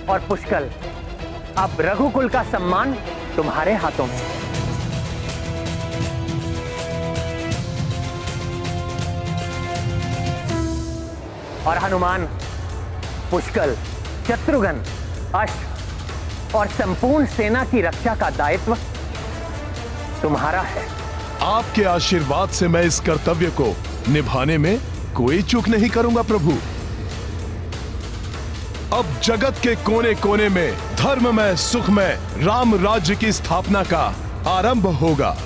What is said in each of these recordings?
और पुष्कल, अब रघुकुल का सम्मान तुम्हारे हाथों में। और हनुमान, पुष्कल, शत्रुघ्न, अश्व और संपूर्ण सेना की रक्षा का दायित्व तुम्हारा है। आपके आशीर्वाद से मैं इस कर्तव्य को निभाने में कोई चूक नहीं करूंगा प्रभु। अब जगत के कोने कोने में धर्ममय सुखमय राम राज्य की स्थापना का आरंभ होगा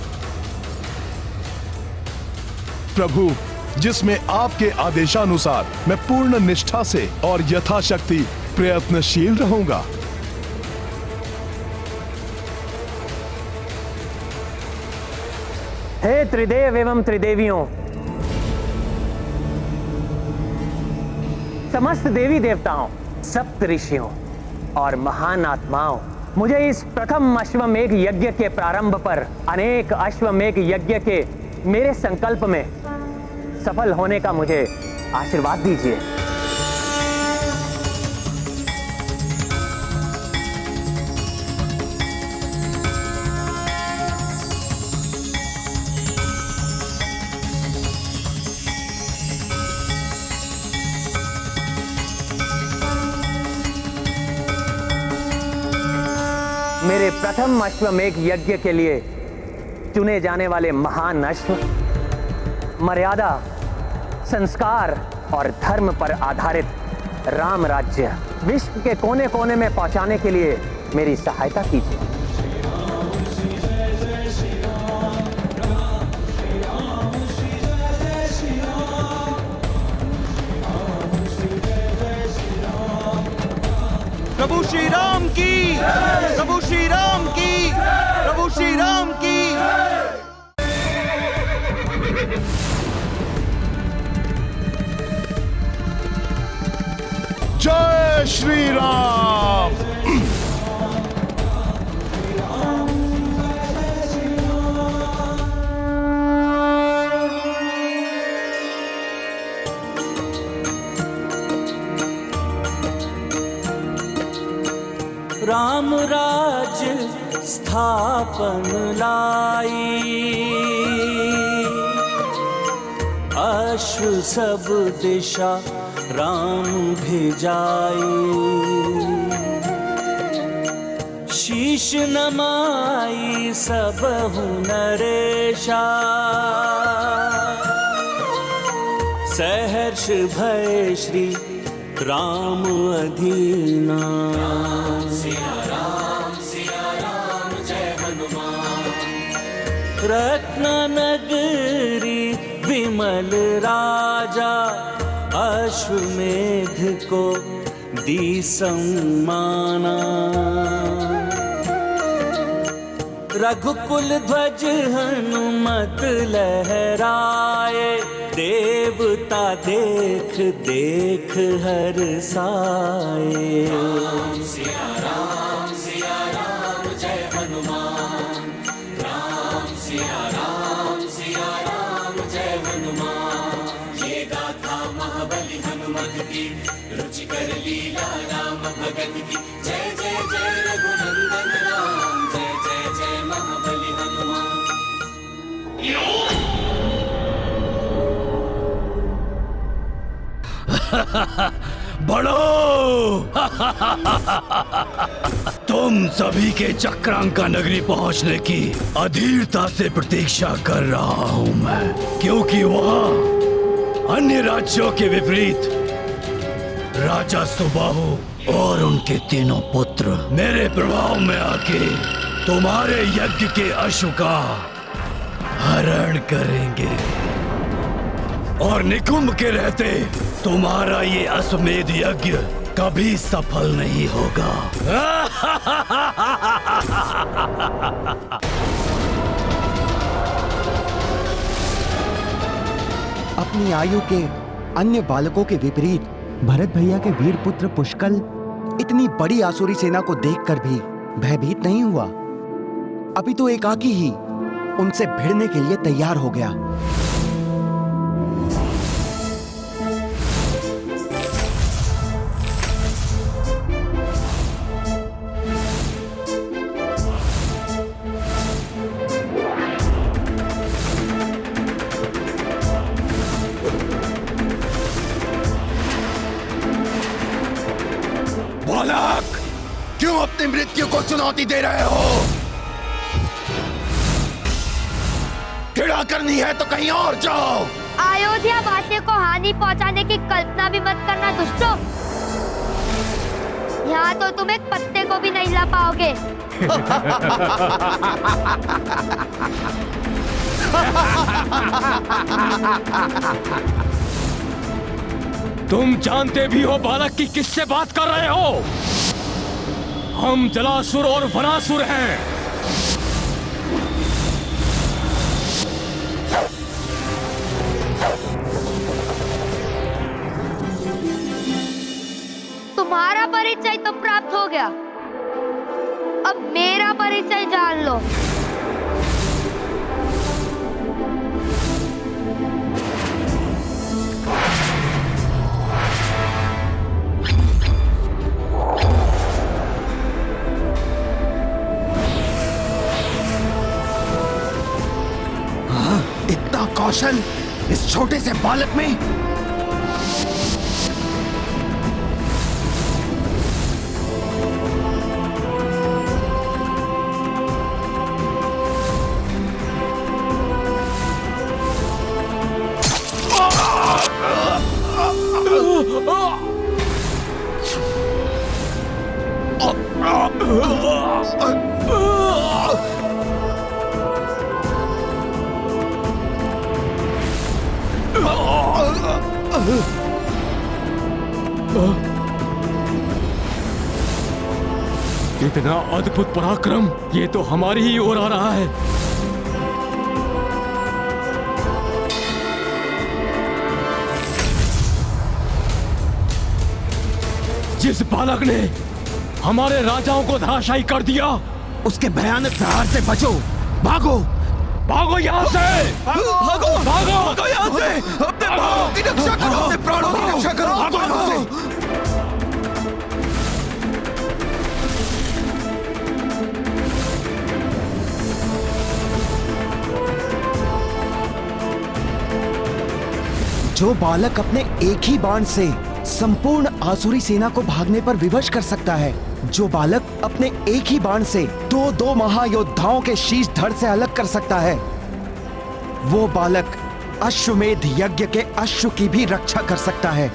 प्रभु, जिसमें आपके आदेशानुसार मैं पूर्ण निष्ठा से और यथाशक्ति प्रयत्नशील रहूंगा। हे त्रिदेव एवं त्रिदेवियों, समस्त देवी देवताओं, सप्त ऋषियों और महान आत्माओं, मुझे इस प्रथम अश्वमेघ यज्ञ के प्रारंभ पर अनेक अश्वमेघ यज्ञ के मेरे संकल्प में सफल होने का मुझे आशीर्वाद दीजिए। मेरे प्रथम अश्वमेघ यज्ञ के लिए चुने जाने वाले महान अश्व मर्यादा, संस्कार और धर्म पर आधारित राम राज्य विश्व के कोने कोने में पहुंचाने के लिए मेरी सहायता कीजिए। प्रभु श्री राम की, प्रभु श्री राम की, प्रभु श्री राम की। जय श्री राम। राम राज्य स्थापन लाई, अश्व सब दिशा राम भेजाई। शीश नमाई सब नरेशा, सहर्ष भय श्री राम अधीना। सिया राम जय हनुमान। रत्न नगरी विमल राजा, अश्वमेध को दी सम्माना। रघुकुल ध्वज हनुमत लहराए, देवता देख देख हर्षाए। सिया राम जय हनुमान। राम सिया राम जय हनुमान। ये गाथा महाबली हनुमत की, रुचिकर लीला राम भगत की। जय जय जय रघुनंदन राम, जय जय जय महाबली हनुमान। बढ़ो। तुम सभी के चक्रांका नगरी पहुंचने की अधीरता से प्रतीक्षा कर रहा हूं मैं, क्योंकि वहां अन्य राज्यों के विपरीत राजा सुबाहु और उनके तीनों पुत्र मेरे प्रभाव में आके तुम्हारे यज्ञ के अश्व का हरण करेंगे, और निकुंभ के रहते तुम्हारा ये अश्वमेध यज्ञ कभी सफल नहीं होगा। अपनी आयु के अन्य बालकों के विपरीत भरत भैया के वीर पुत्र पुष्कल इतनी बड़ी आसुरी सेना को देखकर भी भयभीत नहीं हुआ। अभी तो एकाकी ही उनसे भिड़ने के लिए तैयार हो गया। बालक, क्यों अपनी मृत्यु को चुनौती दे रहे हो? क्रीड़ा करनी है तो कहीं और जाओ। अयोध्या वासियों को हानि पहुंचाने की कल्पना भी मत करना दुष्टों। यहाँ तो तुम एक पत्ते को भी नहीं ला पाओगे। तुम जानते भी हो बालक की किससे बात कर रहे हो? हम जलासुर और वनासुर हैं। तुम्हारा परिचय तो प्राप्त हो गया, अब मेरा परिचय जान लो। इतना कौशल इस छोटे से बालक में? इतना अद्भुत पराक्रम, ये तो हमारी ही ओर आ रहा है। जिस बालक ने हमारे राजाओं को धराशायी कर दिया, उसके भयानक प्रहार से बचो। भागो भागो यहाँ से, भागो भागो भागो भागो यहाँ से। अपने प्राणों की रक्षा करो, अपने प्राणों की रक्षा करो। भागो यहाँ से। जो बालक अपने एक ही बाण से संपूर्ण आसुरी सेना को भागने पर विवश कर सकता है, जो बालक अपने एक ही बाण से दो महायोद्धाओं के शीश धड़ से अलग कर सकता है, वो बालक अश्वमेध यज्ञ के अश्व की भी रक्षा कर सकता है।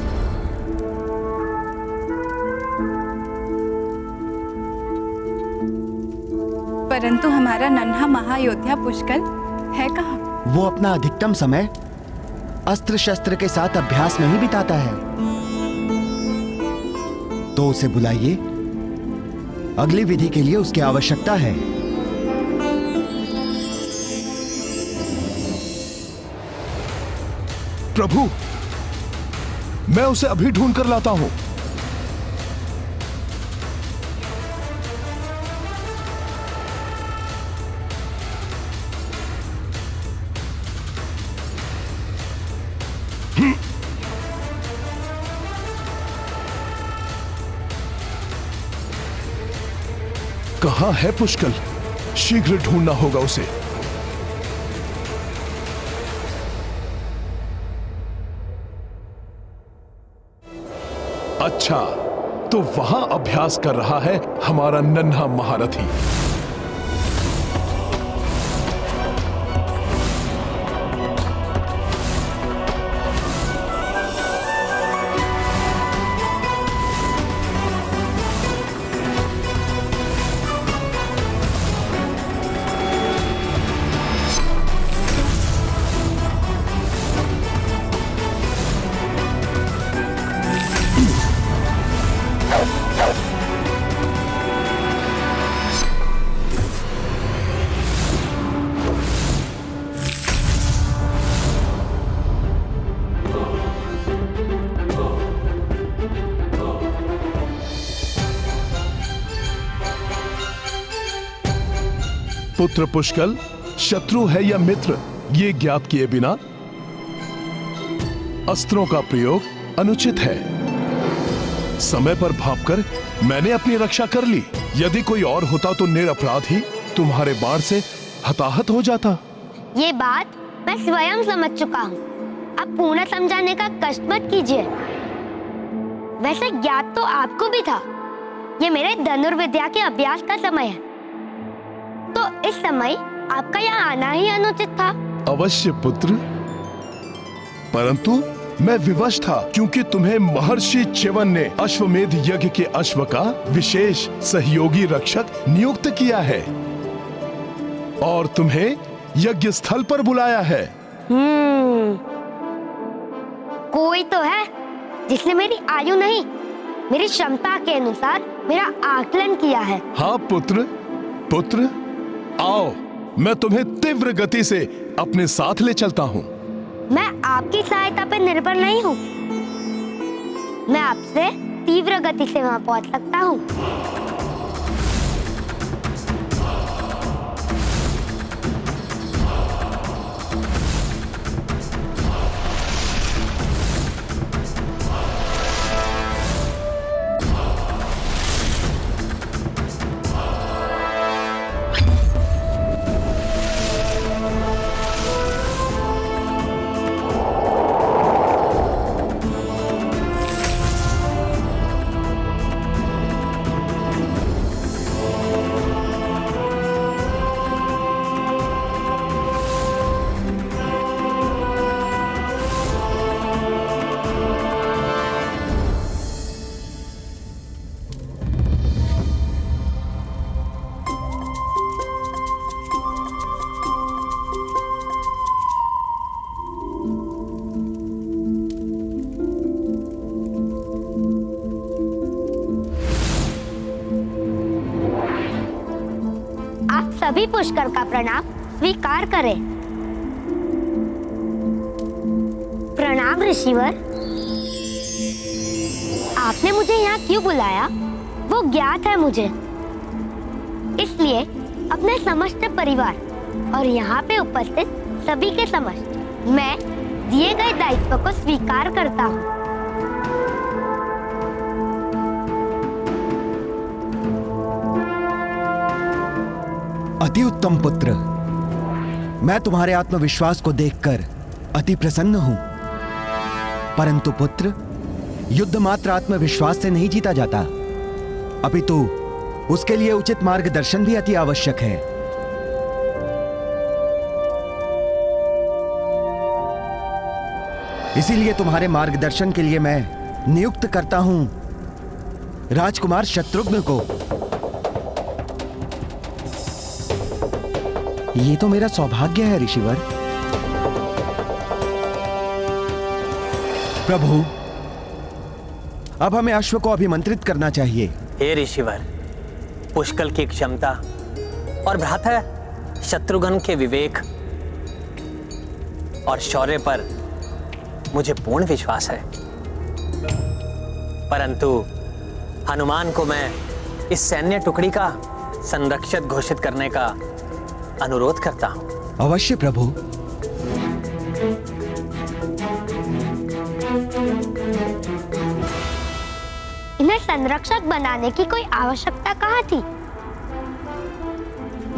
परंतु हमारा नन्हा महायोद्धा पुष्कल है कहाँ? वो अपना अधिकतम समय अस्त्र शस्त्र के साथ अभ्यास में ही बिताता है। तो उसे बुलाइए, अगली विधि के लिए उसकी आवश्यकता है। प्रभु, मैं उसे अभी ढूंढ कर लाता हूं। कहां है पुष्कल? शीघ्र ढूंढना होगा उसे। अच्छा, तो वहां अभ्यास कर रहा है हमारा नन्हा महारथी। पुत्र पुष्कल शत्रु है या मित्र, ये ज्ञात किए बिना अस्त्रों का प्रयोग अनुचित है। समय पर भागकर मैंने अपनी रक्षा कर ली। यदि कोई और होता तो निरपराध ही तुम्हारे बाण से हताहत हो जाता। ये बात मैं स्वयं समझ चुका हूँ, अब पूर्ण समझाने का कष्ट मत कीजिए। वैसे ज्ञात तो आपको भी था ये मेरे धनुर्विद्या के अभ्यास का समय है, तो इस समय आपका यहाँ आना ही अनुचित था। अवश्य पुत्र, परंतु मैं विवश था क्योंकि तुम्हें महर्षि च्यवन ने अश्वमेध यज्ञ के अश्व का विशेष सहयोगी रक्षक नियुक्त किया है और तुम्हें यज्ञ स्थल पर बुलाया है। कोई तो है जिसने मेरी आयु नहीं, मेरी क्षमता के अनुसार मेरा आकलन किया है। हाँ पुत्र, आओ, मैं तुम्हें तीव्र गति से अपने साथ ले चलता हूँ। मैं आपकी सहायता पर निर्भर नहीं हूँ, मैं आपसे तीव्र गति से वहां पहुंच सकता हूँ। सभी पुष्कर का प्रणाम स्वीकार करें। प्रणाम ऋषिवर। आपने मुझे यहाँ क्यों बुलाया वो ज्ञात है मुझे, इसलिए अपने समस्त परिवार और यहाँ पे उपस्थित सभी के समक्ष मैं दिए गए दायित्व को स्वीकार करता हूँ। अति उत्तम पुत्र, मैं तुम्हारे आत्मविश्वास को देखकर अति प्रसन्न हूं। परंतु पुत्र, युद्ध मात्र आत्मविश्वास से नहीं जीता जाता, अपितु उसके लिए उचित मार्गदर्शन भी अति आवश्यक है। इसीलिए तुम्हारे मार्गदर्शन के लिए मैं नियुक्त करता हूं राजकुमार शत्रुघ्न को। ये तो मेरा सौभाग्य है ऋषिवर। प्रभु, अब हमें अश्व को अभिमंत्रित करना चाहिए। हे ऋषिवर, पुष्कल की क्षमता और भ्राता शत्रुघ्न के विवेक और शौर्य पर मुझे पूर्ण विश्वास है, परंतु हनुमान को मैं इस सैन्य टुकड़ी का संरक्षक घोषित करने का अनुरोध करता हूं। अवश्य प्रभु। इन्हें संरक्षक बनाने की कोई आवश्यकता कहाँ थी?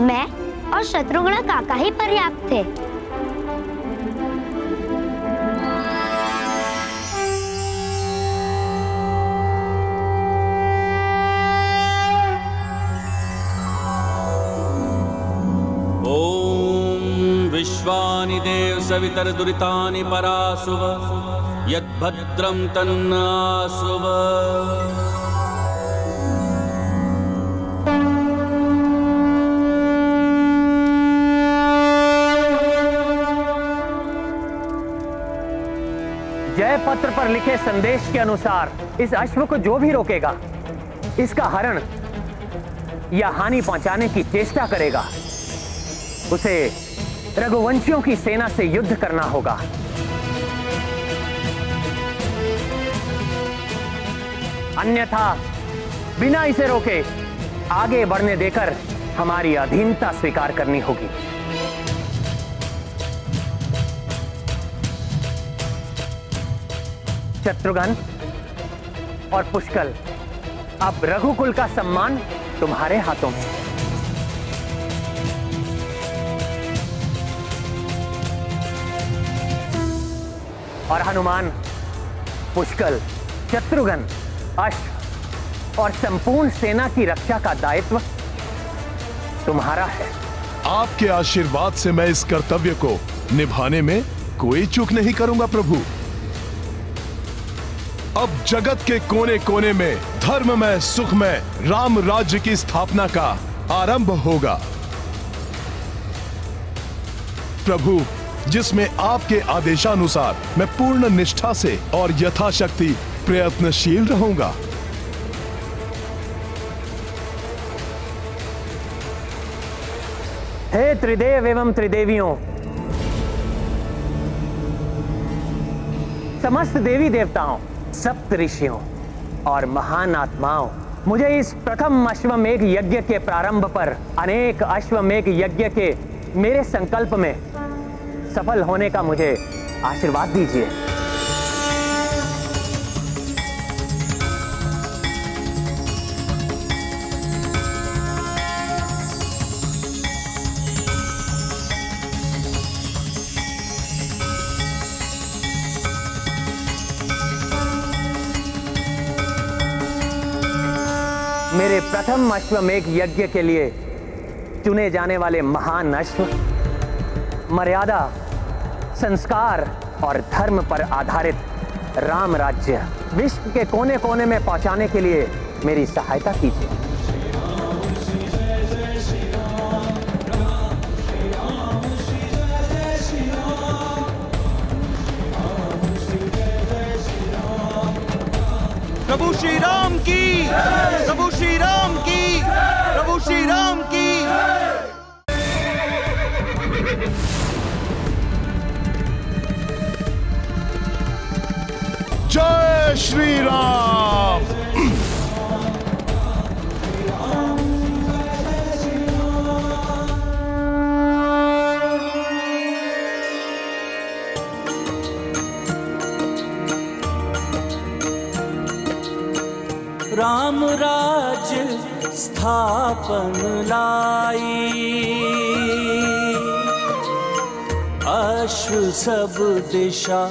मैं और शत्रुघ्न काका ही पर्याप्त थे। विश्वानि देव सवितर दुरितानि परासुव यद्भद्रं तन्नासुव। जय पत्र पर लिखे संदेश के अनुसार इस अश्व को जो भी रोकेगा, इसका हरण या हानि पहुंचाने की चेष्टा करेगा, उसे रघुवंशियों की सेना से युद्ध करना होगा। अन्यथा बिना इसे रोके आगे बढ़ने देकर हमारी अधीनता स्वीकार करनी होगी। शत्रुघ्न और पुष्कल, अब रघुकुल का सम्मान तुम्हारे हाथों में। और हनुमान, पुष्कल, शत्रुघ्न, अश्व और संपूर्ण सेना की रक्षा का दायित्व तुम्हारा है। आपके आशीर्वाद से मैं इस कर्तव्य को निभाने में कोई चूक नहीं करूंगा प्रभु। अब जगत के कोने कोने में धर्ममय सुखमय राम राज्य की स्थापना का आरंभ होगा प्रभु, जिसमें आपके आदेशानुसार मैं पूर्ण निष्ठा से और यथाशक्ति प्रयत्नशील रहूंगा। हे त्रिदेव एवं त्रिदेवियों, समस्त देवी देवताओं, सप्त ऋषियों और महान आत्माओं, मुझे इस प्रथम अश्वमेघ यज्ञ के प्रारंभ पर अनेक अश्वमेघ यज्ञ के मेरे संकल्प में सफल होने का मुझे आशीर्वाद दीजिए। मेरे प्रथम अश्वमेघ यज्ञ के लिए चुने जाने वाले महान अश्व मर्यादा, संस्कार और धर्म पर आधारित राम राज्य विश्व के कोने कोने में पहुंचाने के लिए मेरी सहायता कीजिए। प्रभु श्री राम की, प्रभु श्री राम की, प्रभु श्री राम की। जय श्री राम। राम राज्य स्थापन लाई, अश्व सब दिशा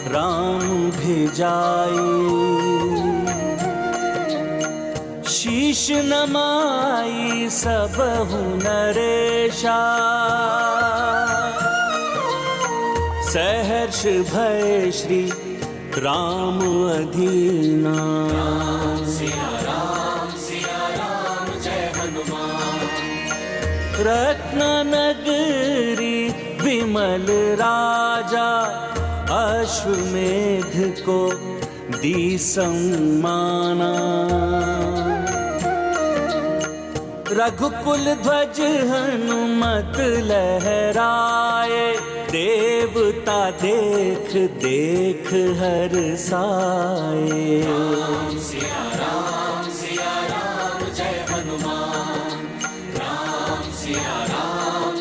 राम भेजाई। शीश नमाई सब नरेशा, सहर्ष भय श्री राम अधीना। रत्न नगरी विमल राजा, अश्वमेध को दी सम्माना। रघुकुल ध्वज हनुमत लहराए, देवता देख देख हर्षाए। राम सिया राम जय हनुमान। राम सिया राम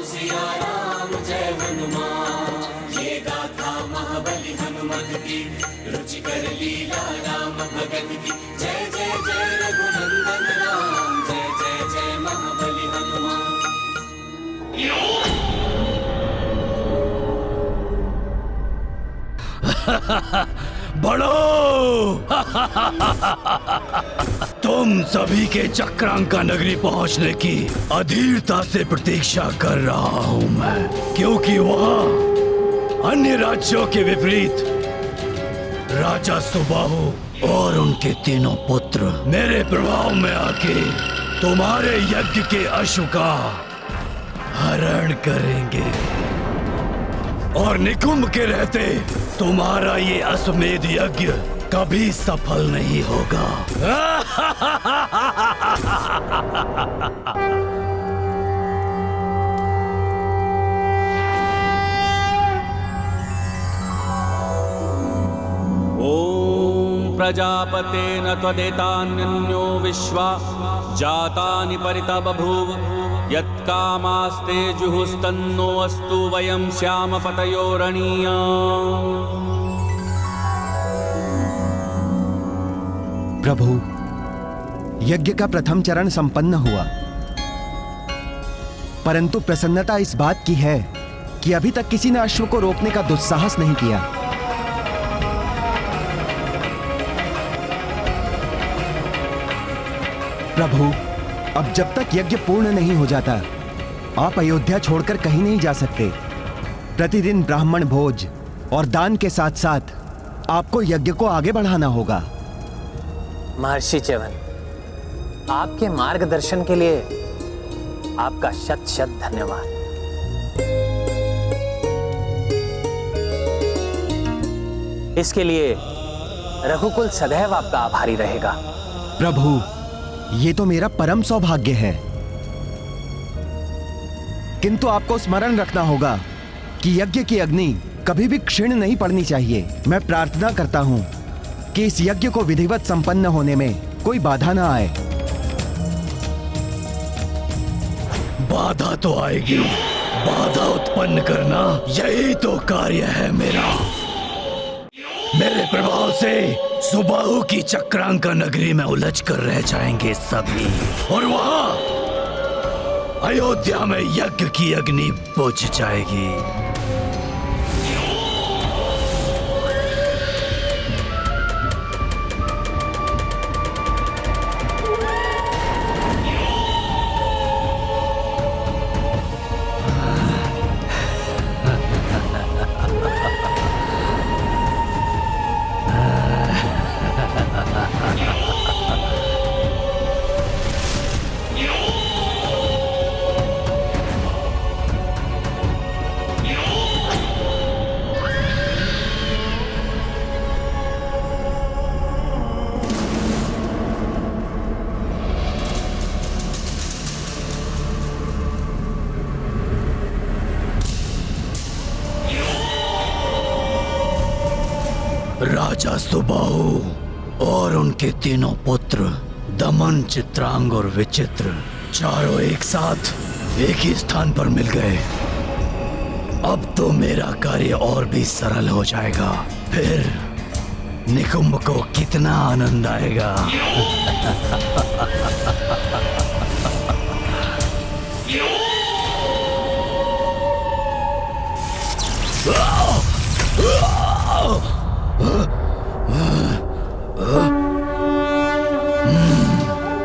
जय हनुमान। ये गाथा महाबली हनुमत की, रुचि कर लीला राम भगत की। जय जय जय रघुनंदन राम, जय जय जय महाबली हनुमान। बढ़ो। तुम सभी के चक्रांका नगरी पहुंचने की अधीरता से प्रतीक्षा कर रहा हूं मैं, क्योंकि वहां अन्य राज्यों के विपरीत राजा सुबाहु और उनके तीनों पुत्र मेरे प्रभाव में आके तुम्हारे यज्ञ के अश्व का हरण करेंगे, और निकुंभ के रहते तुम्हारा ये अश्वमेध यज्ञ कभी सफल नहीं होगा। ओम प्रजापतेन त्वदेतान्यो विश्वा जातानि परिता बभूव। यत्कामास्ते जुहुस्तन्नो अस्तु वयं स्याम पतयोरणीया। प्रभु, यज्ञ का प्रथम चरण संपन्न हुआ, परंतु प्रसन्नता इस बात की है कि अभी तक किसी ने अश्व को रोकने का दुस्साहस नहीं किया। प्रभु, अब जब तक यज्ञ पूर्ण नहीं हो जाता, आप अयोध्या छोड़कर कहीं नहीं जा सकते। प्रतिदिन ब्राह्मण भोज और दान के साथ साथ आपको यज्ञ को आगे बढ़ाना होगा। महर्षि च्यवन, आपके मार्गदर्शन के लिए आपका शत शत धन्यवाद। इसके लिए रघुकुल सदैव आपका आभारी रहेगा। प्रभु, ये तो मेरा परम सौभाग्य है, किंतु आपको स्मरण रखना होगा कि यज्ञ की अग्नि कभी भी क्षीण नहीं पड़नी चाहिए। मैं प्रार्थना करता हूं कि इस यज्ञ को विधिवत संपन्न होने में कोई बाधा ना आए। बाधा तो आएगी, बाधा उत्पन्न करना यही तो कार्य है मेरा। मेरे प्रभाव से सुबाहु की चक्रांका नगरी में उलझ कर रह जाएंगे सभी, और वहां अयोध्या में यज्ञ की अग्नि बुझ जाएगी। राजा सुबाहु और उनके तीनों पुत्र दमन, चित्रांग और विचित्र चारों एक साथ एक ही स्थान पर मिल गए। अब तो मेरा कार्य और भी सरल हो जाएगा। फिर निकुंभ को कितना आनंद आएगा।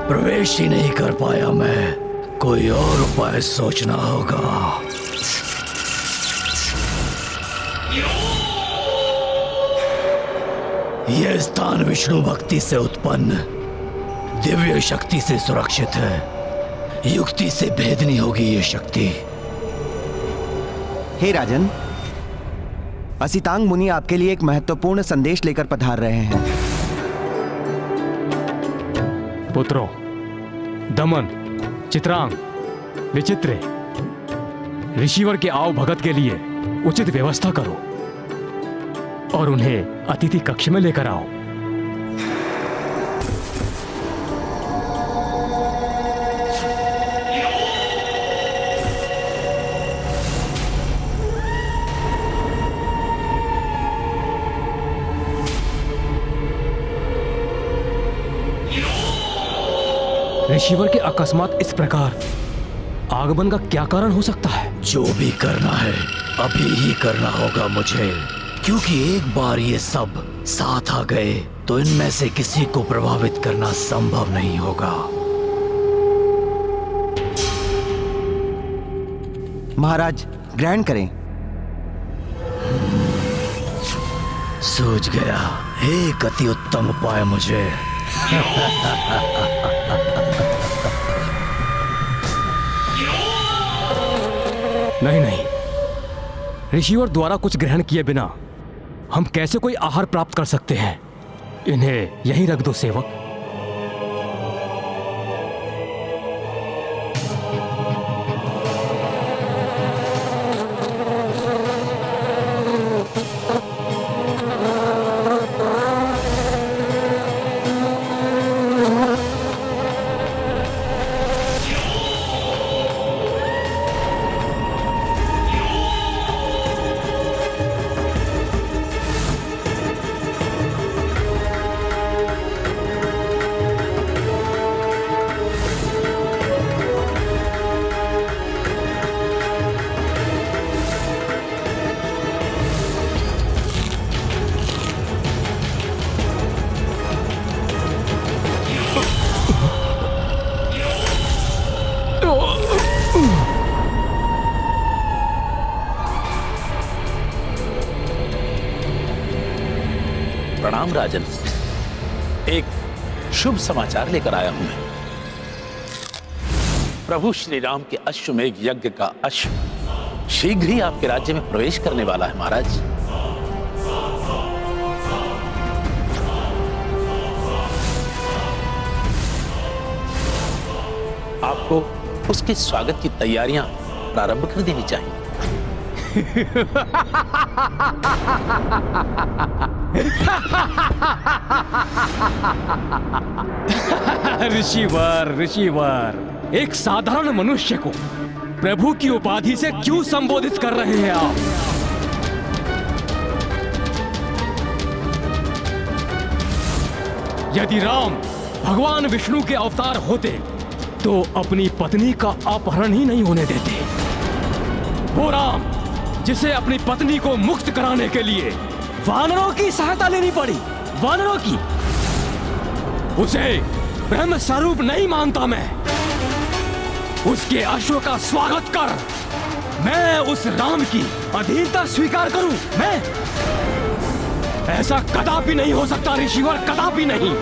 प्रवेश ही नहीं कर पाया मैं, कोई और उपाय सोचना होगा। यह स्थान विष्णु भक्ति से उत्पन्न दिव्य शक्ति से सुरक्षित है। युक्ति से भेदनी होगी ये शक्ति। हे राजन, असितांग मुनि आपके लिए एक महत्वपूर्ण संदेश लेकर पधार रहे हैं। पुत्रों, दमन, चित्रांग, विचित्र, ऋषिवर के आव भगत के लिए उचित व्यवस्था करो और उन्हें अतिथि कक्ष में लेकर आओ। ऋषिवर के अकस्मात इस प्रकार आगमन का क्या कारण हो सकता है? जो भी करना है अभी ही करना होगा मुझे, क्योंकि एक बार ये सब साथ आ गए तो इनमें से किसी को प्रभावित करना संभव नहीं होगा। महाराज, ग्रहण करें। सूझ गया, एक अति उत्तम उपाय मुझे। नहीं नहीं, ऋषिवर द्वारा कुछ ग्रहण किए बिना हम कैसे कोई आहार प्राप्त कर सकते हैं? इन्हें यहीं रख दो सेवक। प्रणाम राजन। एक शुभ समाचार लेकर आया हूं मैं। प्रभु श्री राम के अश्वमेध यज्ञ का अश्व शीघ्र ही आपके राज्य में प्रवेश करने वाला है महाराज। आपको उसके स्वागत की तैयारियां प्रारंभ कर देनी चाहिए। ऋषिवर, एक साधारण मनुष्य को प्रभु की उपाधि से क्यों संबोधित कर रहे हैं आप? यदि राम भगवान विष्णु के अवतार होते तो अपनी पत्नी का अपहरण ही नहीं होने देते। वो राम जिसे अपनी पत्नी को मुक्त कराने के लिए वानरों की सहायता लेनी पड़ी, वानरों की, उसे ब्रह्म स्वरूप नहीं मानता मैं। उसके अश्व का स्वागत कर। मैं उस राम की अधीनता स्वीकार करूं। मैं ऐसा कदापि नहीं हो सकता ऋषिवर, कदापि नहीं।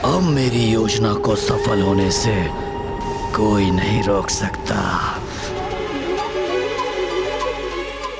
अब मेरी योजना को सफल होने से कोई नहीं रोक सकता।